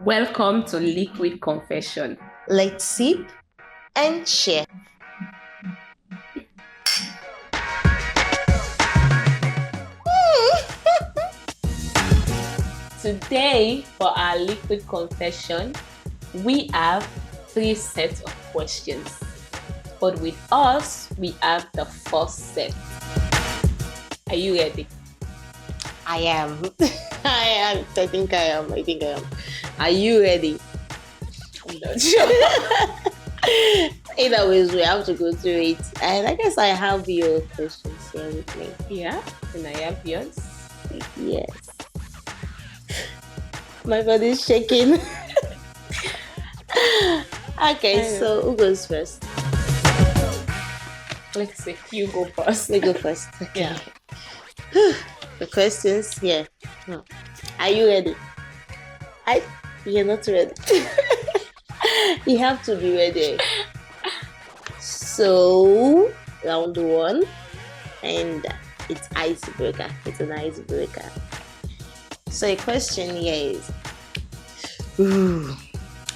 Welcome to Liquid Confession. Let's sip and share. Today, for our Liquid Confession, we have 3 sets of questions. But with us, we have the first set. Are you ready? I am. I think I am. Are you ready? I'm not sure. Either ways, we have to go through it. And I guess I have your questions here with me. Yeah, and I have yours. Yes. My body's shaking. Okay, so who goes first? Let's see. You go first. Me go first. Okay. Yeah. The questions here. Are you ready? You're not ready. You have to be ready. So, round 1, and it's icebreaker. It's an icebreaker. So, a question here is,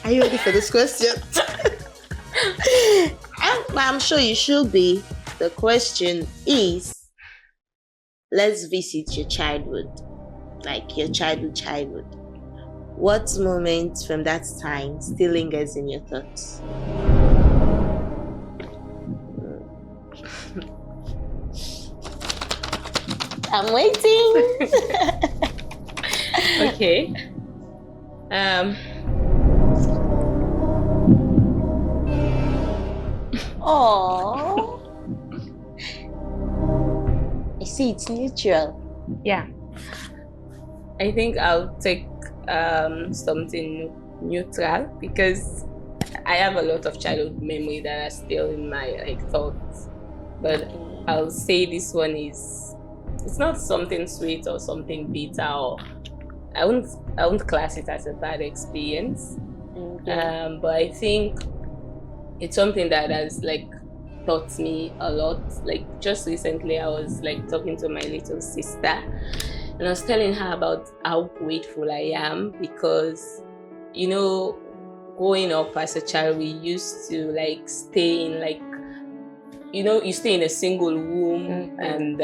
are you ready for this question? I'm sure you should be. The question is, let's visit your childhood, like your childhood. What moment from that time still lingers in your thoughts? I'm waiting. Okay. Oh, I see, it's neutral. Yeah. I think I'll take something neutral because I have a lot of childhood memory that are still in my thoughts. But I'll say this one it's not something sweet or something bitter, or I wouldn't class it as a bad experience. Okay. But I think it's something that has taught me a lot. Like just recently I was talking to my little sister, and I was telling her about how grateful I am because, growing up as a child, we used to stay in you stay in a single room and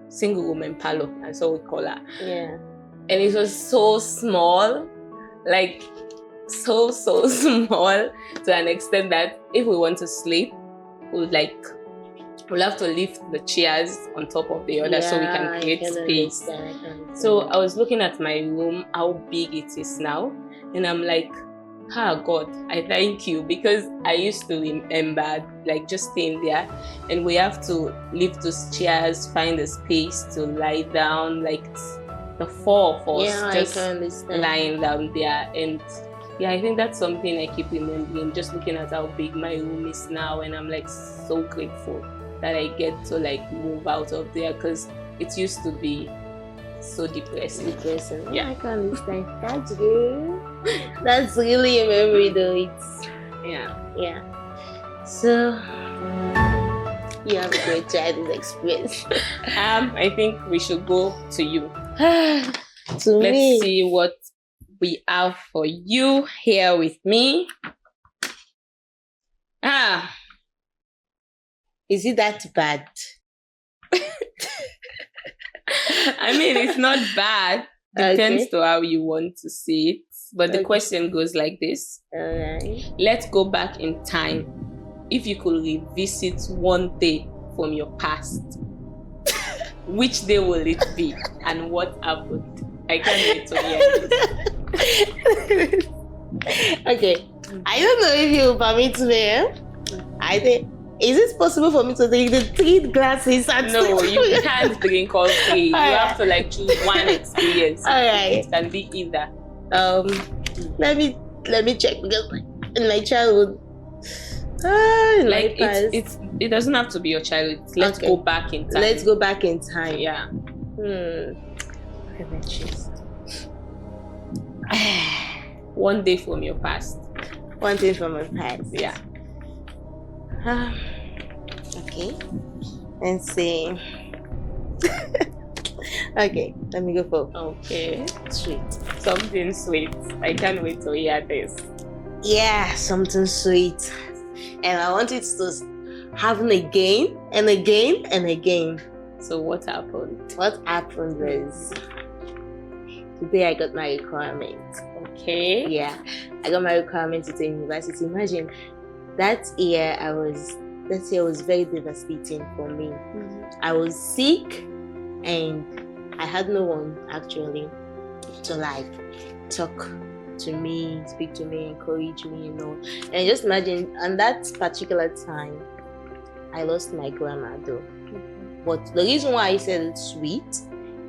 single room and parlor, and so we call her. Yeah. And it was so small, so small to an extent that if we want to sleep, we'll have to lift the chairs on top of the other so we can create space. So I was looking at my room, how big it is now, and I'm like, God, I thank you, because I used to remember just staying there, and we have to lift those chairs, find a space to lie down, the 4 of us just lying down there. And yeah, I think that's something I keep remembering, just looking at how big my room is now, and I'm so grateful that I get to move out of there, because it used to be so depressing. Yeah, I can understand. That's good. That's really a memory though. It's yeah. So you have a great childhood experience. I think we should go to you. Let's see what we have for you here with me. Is it that bad? I mean, it's not bad. Depends to how you want to see it. But the question goes like this. Alright. Let's go back in time. If you could revisit one day from your past, which day will it be and what happened? I can't wait to hear it. Okay. I don't know if you permit me. I think, is it possible for me to drink the 3 glasses? No, you can't drink all 3. You have to choose one experience. Alright. It can be either. Let me check, because in my childhood, it doesn't have to be your childhood. Let's go back in time. Let's go back in time. Yeah. Let me choose. One day from your past. One day from my past. Yeah. Okay. Let's see. Okay, let me go for Okay. sweet. Something sweet. I can't wait to hear this. Yeah, something sweet. And I want it to happen again and again and again. So what happened? What happened was today I got my requirement. Okay. Yeah, I got my requirement to the university. Imagine that year was very devastating for me. Mm-hmm. I was sick and I had no one actually to like talk to me, speak to me, encourage me, you know. And just imagine, on that particular time, I lost my grandma though. Mm-hmm. But the reason why I said it's sweet,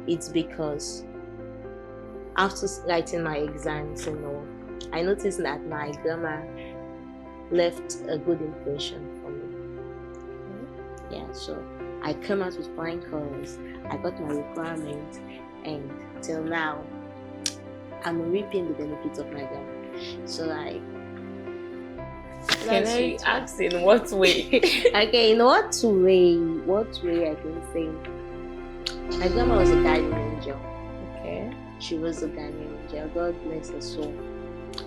it's because after writing my exams, you know, I noticed that my grandma left a good impression for me. Mm-hmm. Yeah, so I came out with flying colors. I got my requirement, and till now, I'm reaping the benefits of my grandma. So can I ask in what way? Okay, in what way? What way I can say? My grandma was a guardian angel. Okay. She was a guardian angel. God bless her soul.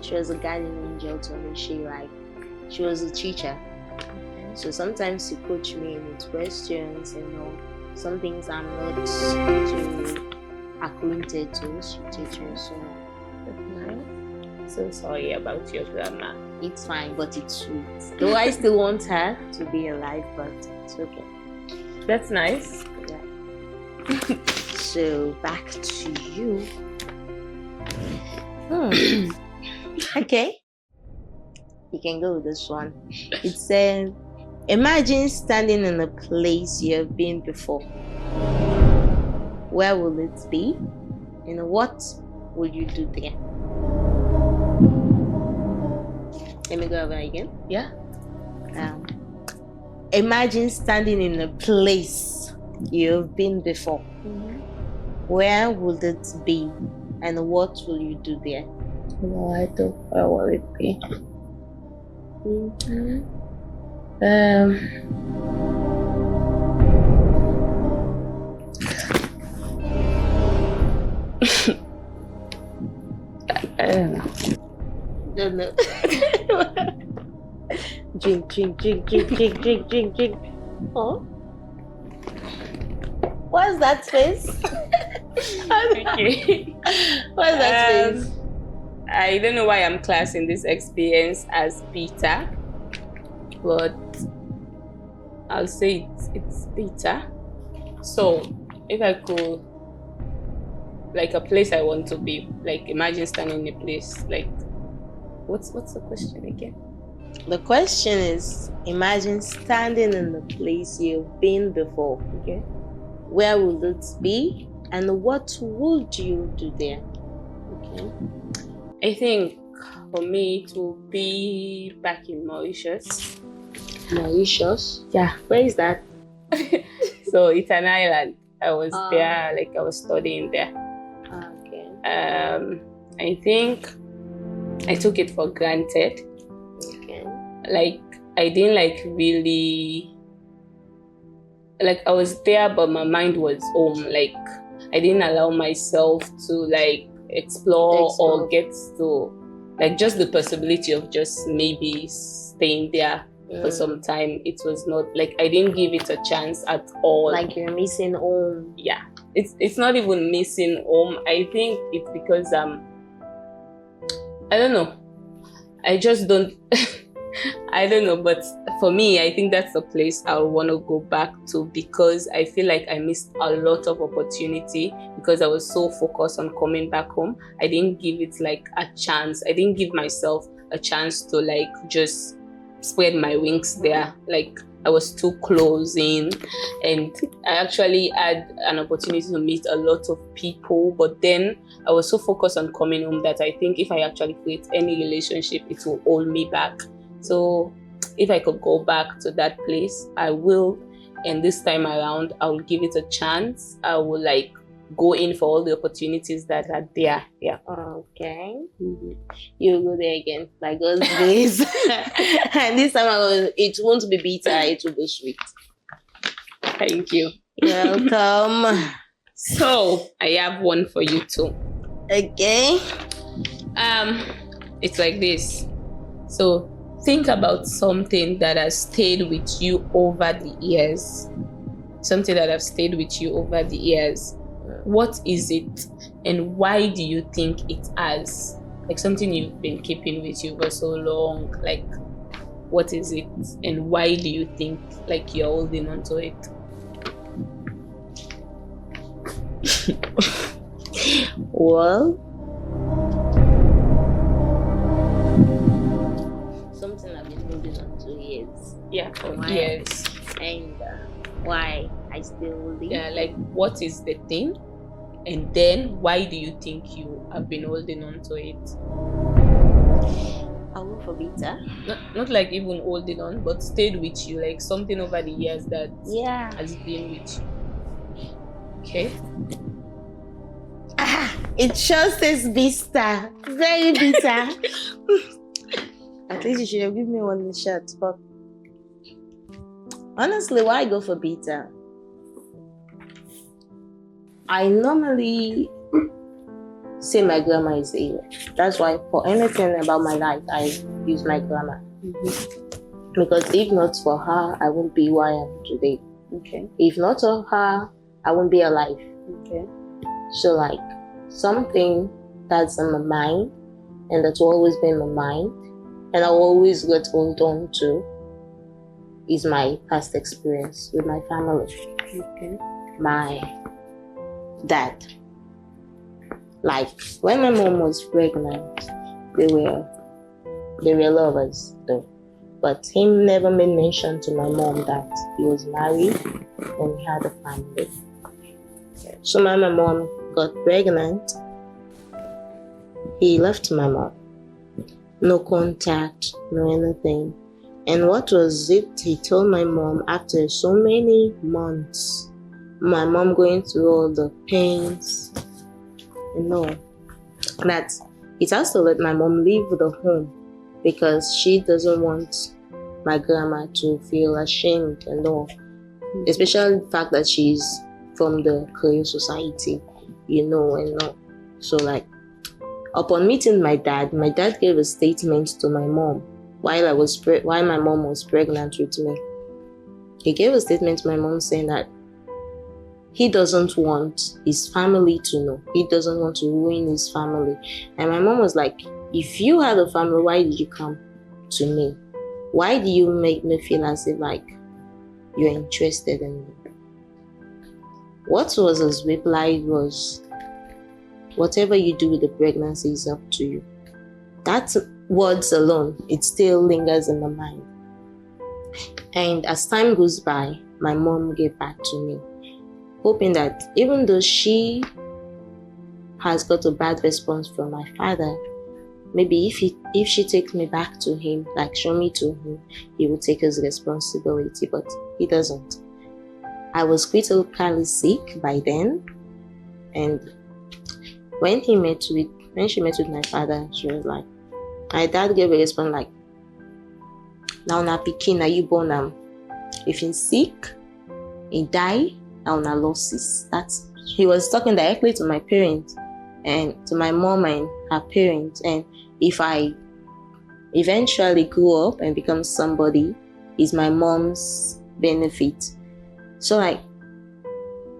She was a guardian angel to me. She was a teacher. Okay. So sometimes she coached me in its questions, you know. Some things I'm not too acquainted to. She teaches me so. So sorry about your grandma. It's fine, but it's sweet. Though I still want her to be alive, but it's okay. That's nice. Yeah. So back to you. Okay. You can go with this one. It says, imagine standing in a place you have been before. Where will it be? And what will you do there? Let me go over again. Yeah. Imagine standing in a place you've been before. Mm-hmm. Where will it be? And what will you do there? Where will it be? Mm-hmm. Don't know. Drink. Oh, what's that face? Okay. What's that face? I don't know why I'm classing this experience as bitter, but I'll say it's bitter. So if I could, like a place I want to be, like imagine standing in a place, like what's the question again? The question is, imagine standing in the place you've been before. Okay. Where will it be? And what would you do there? Okay. I think for me it will be back in Mauritius. Mauritius? Yeah. Where is that? So it's an island. I was there, like I was studying there. Okay. I think I took it for granted. Okay. Like I didn't really I was there, but my mind was home. Like I didn't allow myself to like explore or get to like just the possibility of just maybe staying there for some time. It was not like I didn't give it a chance at all. Like you're missing home. Yeah. It's not even missing home. I think it's because I don't know. I just don't I don't know, but for me, I think that's the place I want to go back to because I feel like I missed a lot of opportunity because I was so focused on coming back home. I didn't give it like a chance. I didn't give myself a chance to like just spread my wings there. Like I was too close in, and I actually had an opportunity to meet a lot of people, but then I was so focused on coming home that I think if I actually create any relationship, it will hold me back. So if I could go back to that place, I will. And this time around, I will give it a chance. I will like go in for all the opportunities that are there. Yeah. Okay. Mm-hmm. You'll go there again, by God's grace. And this time it won't be bitter, it will be sweet. Thank you. You're welcome. So I have one for you too. Okay. It's like this. So think about something that has stayed with you over the years. Something that has stayed with you over the years. What is it, and why do you think it has? Like something you've been keeping with you for so long. Like, what is it, and why do you think like you're holding on to it? Well, something I've been holding on to years. Yeah, for Why? years. And why I still hold it. Yeah, like what is the thing, and then why do you think you have been holding on to it? I'll go for bitter. Not like even holding on, but stayed with you, like something over the years that has been with you. Okay. It just says bitter. Very bitter. At least you should have given me one shot. But honestly, why I go for bitter? I normally say my grandma is ill. That's why for anything about my life, I use my grandma. Mm-hmm. Because if not for her, I wouldn't be who I am today. Okay. If not for her, I wouldn't be alive. Okay. So like something that's in my mind and that's always been in my mind and I always get hold on to is my past experience with my family. Okay. My dad. Like when my mom was pregnant, they were lovers though. But he never made mention to my mom that he was married and he had a family. So when my mom got pregnant, he left my mom. No contact, no anything. And what was it? He told my mom after so many months, my mom going through all the pains, that it has to let my mom leave the home because she doesn't want my grandma to feel ashamed and all. Especially the fact that she's from the Quaye society, and all. So like, upon meeting my dad gave a statement to my mom while my mom was pregnant with me. He gave a statement to my mom saying that he doesn't want his family to know. He doesn't want to ruin his family. And my mom was like, if you had a family, why did you come to me? Why do you make me feel as if like you're interested in me? What was his reply was, whatever you do with the pregnancy is up to you. That words alone, it still lingers in my mind. And as time goes by, my mom gave back to me, hoping that even though she has got a bad response from my father, maybe if she takes me back to him, like show me to him, he will take his responsibility, but he doesn't. I was critically sick by then, and when she met with my father, she was like, my dad gave a response like, now na pikin, na you born am. If he's sick, he die, now na losses. That's, he was talking directly to my parents and to my mom and her parents. And if I eventually grow up and become somebody, is my mom's benefit. So like,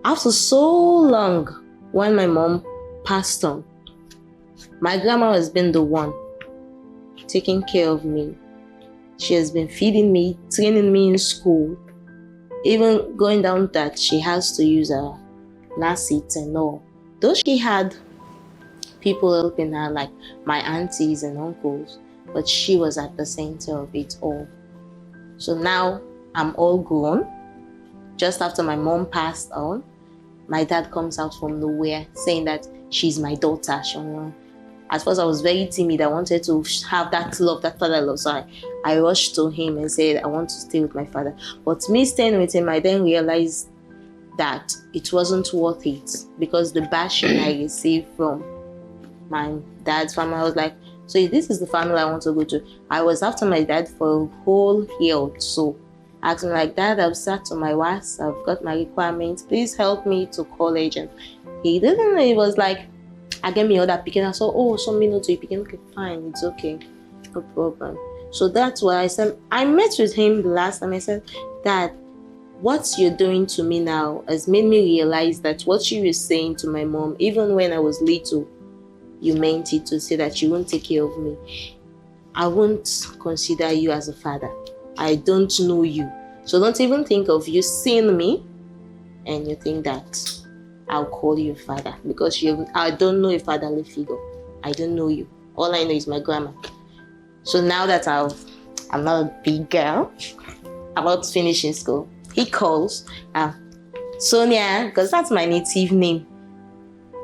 after so long, when my mom passed on, my grandma has been the one taking care of me. She has been feeding me, training me in school, even going down that she has to use her last seats and all. Though she had people helping her, like my aunties and uncles, but she was at the center of it all. So now I'm all grown. Just after my mom passed on, my dad comes out from nowhere saying that she's my daughter. At first I was very timid. I wanted to have that love, that father love. So I rushed to him and said, I want to stay with my father. But me staying with him, I then realized that it wasn't worth it because the bashing I received from my dad's family, I was like, so if this is the family I want to go to, I was after my dad for a whole year or so. asked me like, Dad, I've sat on my WAS, I've got my requirements, please help me to college. And he didn't know. He was like, I get me other picking. I saw, oh, some minutes to picking. Okay, fine, it's okay, no problem. So that's why I said, I met with him the last time. I said, Dad, what you're doing to me now has made me realize that what you were saying to my mom, even when I was little, you meant it to say that you won't take care of me. I won't consider you as a father. I don't know you. So don't even think of you seeing me and you think that I'll call you father, because I don't know a fatherly figure. I don't know you. All I know is my grandma. So now that I'm not a big girl, about finishing school, he calls Sonia, because that's my native name.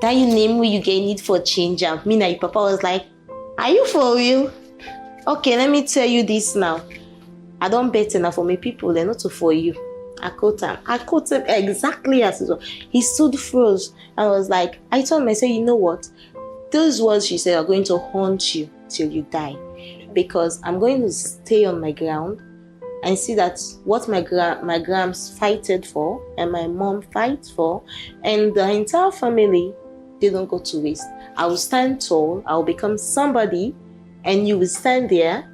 That you name where you get need for change. Me and your papa was like, are you for real? Okay, let me tell you this now. I don't bet enough for my people, they're not for you. I quote him exactly as it was. He stood froze. I was like, I told him, I said, you know what? Those words she said are going to haunt you till you die. Because I'm going to stay on my ground and see that what my grams fighted for and my mom fights for and the entire family didn't go to waste. I will stand tall, I will become somebody, and you will stand there.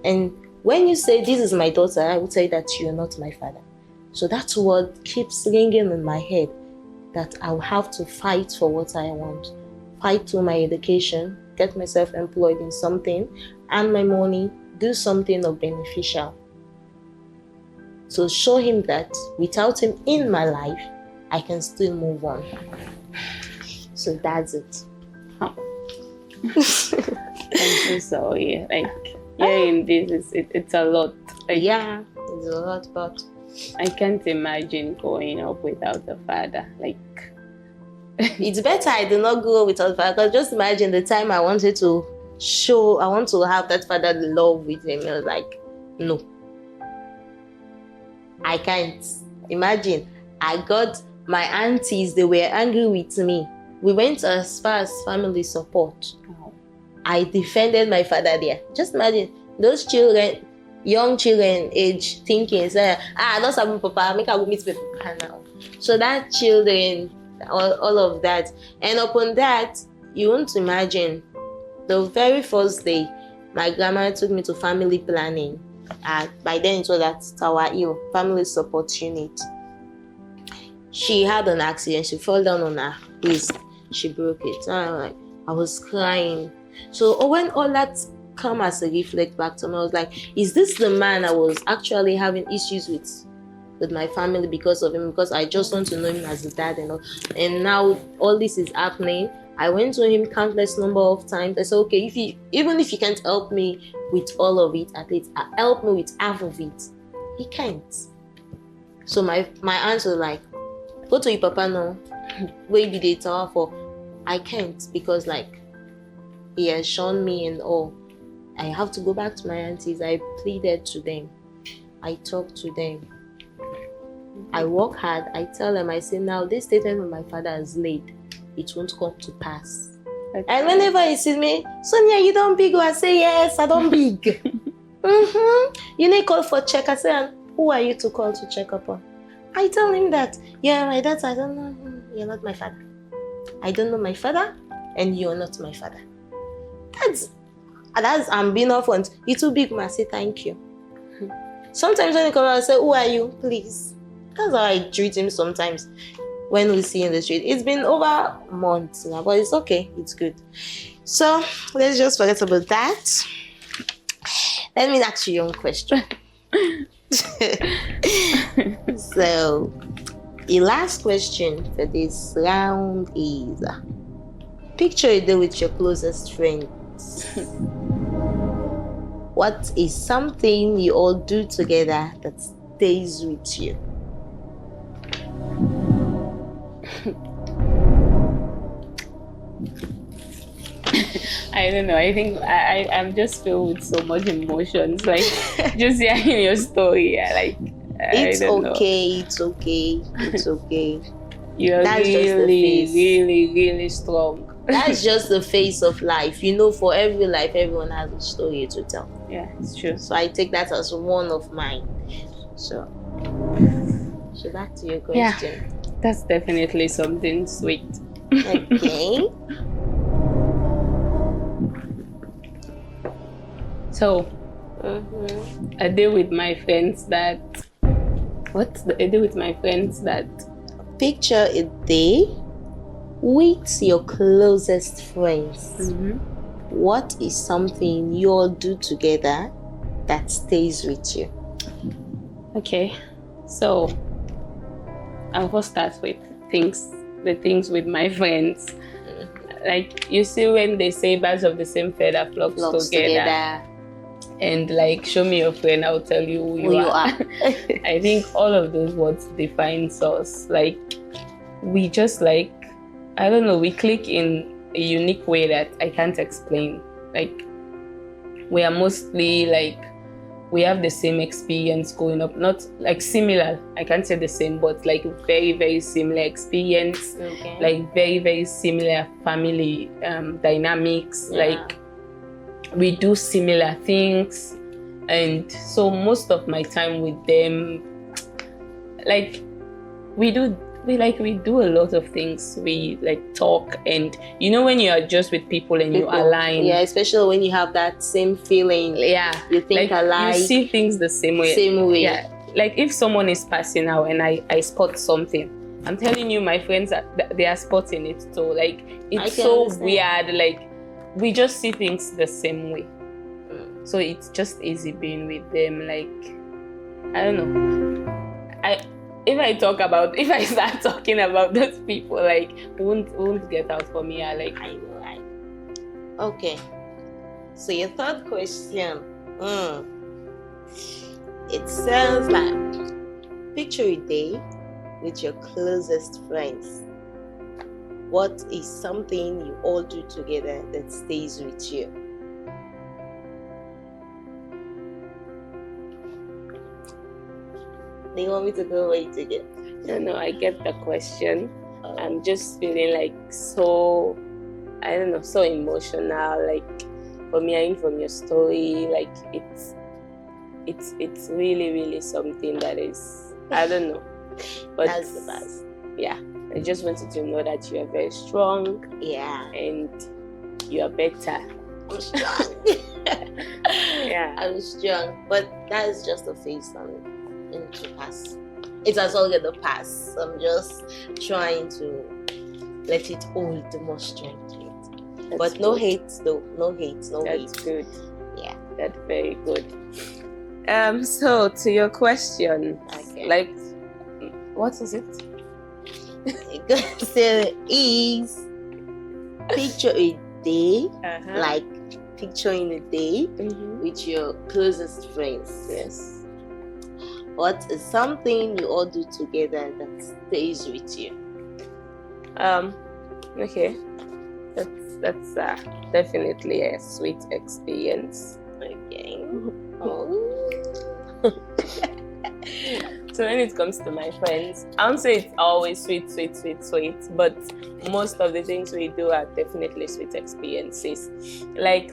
And when you say, this is my daughter, I will tell you that you're not my father. So that word keeps ringing in my head, that I will have to fight for what I want. Fight for my education, get myself employed in something, earn my money, do something of beneficial. So show him that without him in my life, I can still move on. So that's it. I'm so sorry. Like, in this, it's a lot. Like, yeah, it's a lot, but I can't imagine growing up without a father. Like, it's better I do not grow without a father. Because just imagine the time I want to have that fatherly love with him. I was like, no. I can't. Imagine, I got my aunties, they were angry with me. We went as far as family support. I defended my father there. Just imagine those children, young children age, thinking, say, don't have papa, make I go meet my papa now. So that children, all of that. And upon that, you won't imagine, the very first day, my grandma took me to family planning. By then it was at Tower Hill, family support unit. She had an accident. She fell down on her wrist. She broke it. I was crying. So when all that come as a reflect back to me, I was like, is this the man I was actually having issues with my family because of him? Because I just want to know him as a dad and all. And now all this is happening. I went to him countless number of times. I said, okay, even if you can't help me with all of it, at least help me with half of it. He can't. So my aunt was like, go to your papa now. Where be the tower for? I can't, because like he has shown me and all. I have to go back to my aunties. I pleaded to them. I talked to them. I work hard. I tell them, I say, now this statement that my father has laid, it won't come to pass. Okay. And whenever he sees me, Sonia, you don't big? I say, yes, I don't big. You need call for check. I say, who are you to call to check up on? I tell him that, yeah, my dad, I don't know, you're not my father. I don't know my father, and you're not my father. That's I'm being upfront. You too big, I say thank you. Sometimes when he comes out, I say, who are you? Please. That's how I treat him sometimes when we see in the street. It's been over months now, but it's okay. It's good. So let's just forget about that. Let me ask you your own question. So the last question for this round is, picture a day with your closest friends. What is something you all do together that stays with you? I don't know. I think I'm just filled with so much emotions. Like, just hearing your story, it's okay. It's okay. It's okay. You're really strong. That's just the face of life. You know, for every life, everyone has a story to tell. Yeah, it's true. So I take that as one of mine. So back to your Yeah, question. that's definitely something sweet. Okay. So, a day with my friends that. A day with my friends that. Picture a day with your closest friends. What is something you all do together that stays with you? Okay, so I'll first start with the things with my friends. Like, you see when they say birds of the same feather flocks together. And like, show me your friend, I'll tell you who you are. I think all of those words defines us. Like, we just like, I don't know, we click in a unique way that I can't explain. Like, we are mostly like, we have the same experience growing up, not like similar, I can't say the same, but like very, very similar experience. Like very, very similar family dynamics. Like, we do similar things, and so most of my time with them, like, we do a lot of things. We like talk, and you know when you are just with people and you align, especially when you have that same feeling, you think like, alike, you see things the same way. Like, if someone is passing out and I spot something, I'm telling you, my friends they are spotting it too. Like, it's so weird. Like, we just see things the same way. So it's just easy being with them. Like, I don't know. If I start talking about those people, like, won't get out for me. I know. Okay. So your third question. It sounds like, picture a day with your closest friends. What is something you all do together that stays with you? Do you want me to go wait again? No, I get the question. I'm just feeling like so, I don't know, so emotional. Like, for me, hearing from your story, like, it's really, really something that is, I don't know. But that's the best. Yeah. I just wanted to know that you are very strong. Yeah. And you are better. I'm strong. Yeah. I'm strong. But that is just a phase in to pass. It has all got to pass. I'm just trying to let it hold the more strength to it. But no hate though. No hate. That's good. Yeah. That's very good. So to your question, like, what is it? So is picture a day, like picturing a day with your closest friends. Yes. What is something you all do together that stays with you? Okay. That's definitely a sweet experience. Okay. So when it comes to my friends, I won't say it's always sweet, but most of the things we do are definitely sweet experiences. Like,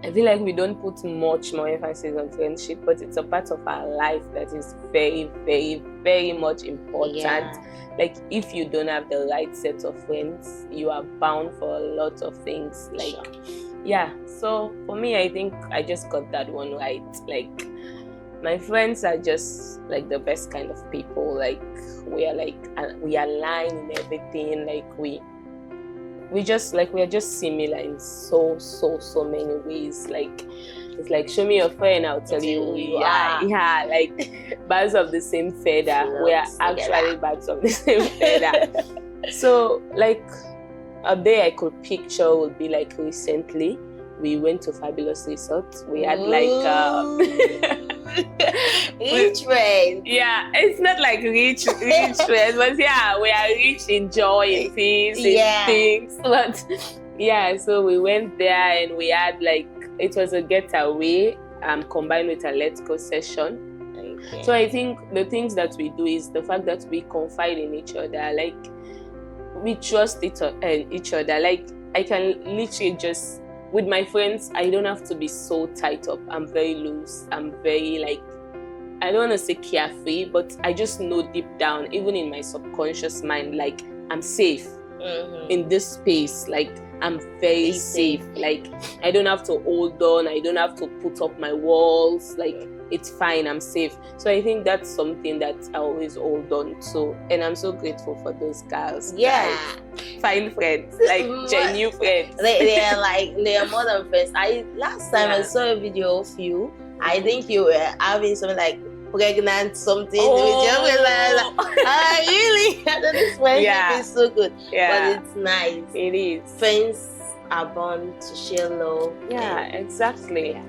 I feel like we don't put much more emphasis on friendship, but it's a part of our life that is very, very, very much important. Yeah. Like, if you don't have the right set of friends, you are bound for a lot of things. Like, yeah. So for me, I think I just got that one right. Like, my friends are just like the best kind of people. Like, we align in everything. Like, we are just similar in so many ways. Like, it's like, show me your friend, I'll tell you who you are. Yeah, like, birds of the same feather. We are actually birds of the same feather. So, like, a day I could picture would be like, recently we went to Fabulous Resort. We had like rich friends. Yeah, it's not like rich friends, but yeah, we are rich in joy, in peace, in things. But yeah, so we went there and we had like, it was a getaway combined with a let's go session. Okay. So I think the things that we do is the fact that we confide in each other. Like, we trust each other. Like, I can literally just, with my friends, I don't have to be so tight up. I'm very loose. I'm very like, I don't want to say carefree, but I just know deep down, even in my subconscious mind, like I'm safe in this space. Like I'm very safe. Like I don't have to hold on. I don't have to put up my walls. Like it's fine. I'm safe. So I think that's something that I always hold on to, and I'm so grateful for those girls. Yeah, guys. Find friends, like genuine friends. They are more than friends. Last time I saw a video of you. I think you were having something like pregnant something with your friend. Really? This friendship is so good. Yeah. But it's nice. It is. Friends are born to share love. Yeah, exactly.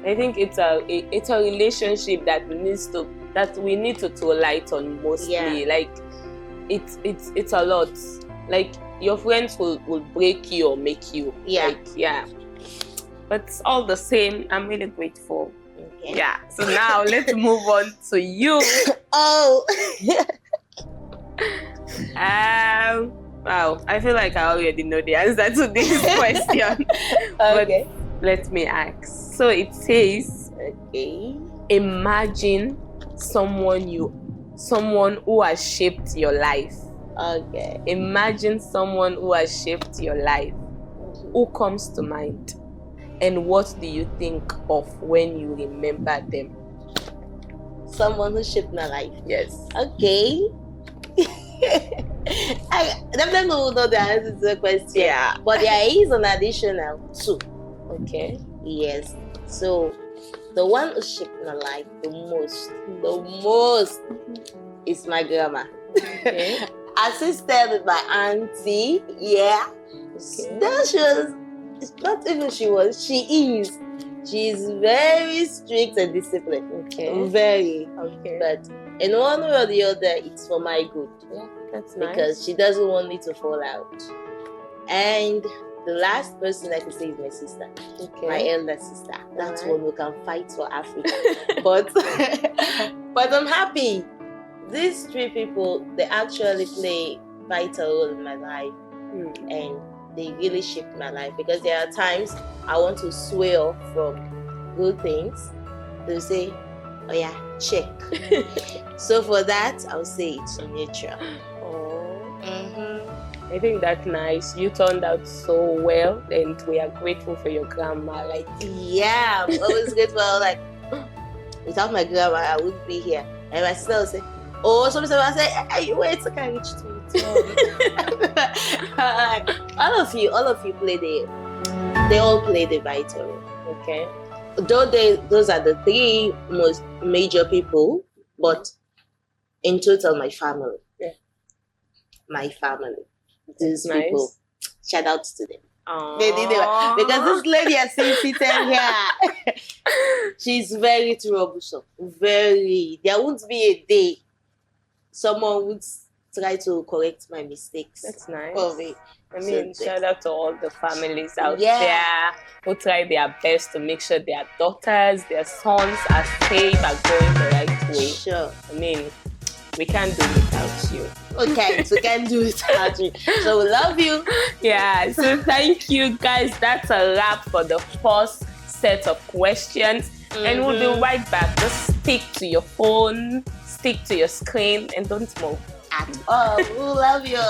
I think it's a relationship that we need to throw light on mostly. Yeah. Like it's a lot. Like your friends will break you or make you. Yeah. Like, yeah. But it's all the same. I'm really grateful. Okay. Yeah. So now let's move on to you. Oh. Wow. I feel like I already know the answer to this question. Okay. But let me ask. So it says, imagine someone who has shaped your life. Okay. Imagine someone who has shaped your life. Who comes to mind? And what do you think of when you remember them? Someone who shaped my life. Yes. Okay. I definitely don't know the answer to the question. Yeah. But there is an additional two. Okay. Yes. So the one who shaped my life the most is my grandma. Okay. Assisted by auntie. Yeah. Okay. She is. She is very strict and disciplined. Okay. Very. Okay. But in one way or the other, it's for my good. Yeah, that's nice. Because she doesn't want me to fall out. And the last person I can say is my sister. Okay. My elder sister. That's one who can fight for Africa. but I'm happy. These three people, they actually play vital role in my life. And they really shaped my life, because there are times I want to sway off from good things. They'll say, oh yeah, check. So for that, I'll say it's nature. I think that's nice. You turned out so well, and we are grateful for your grandma. Like, yeah, I'm always grateful. Like, without my grandma, I wouldn't be here. And my sister will say, oh, sometimes I say, hey, wait, so can I reach to it? all of you they all play the vital role. Okay. Though those are the three most major people, but in total, my family. Yeah. My family. These nice. People, shout out to them. Aww. Because this lady I see sitting here, she's very troublesome. Very. There won't be a day someone would try to correct my mistakes. That's nice. For me. I mean, shout out to all the families out there who try their best to make sure their daughters, their sons are safe, are going the right way. Sure. I mean, we can't do without you. Okay, so we can't do without you. So we love you. Yeah, so thank you guys. That's a wrap for the first set of questions. And we'll be right back. Just stick to your phone, stick to your screen, and don't move at all. We love you.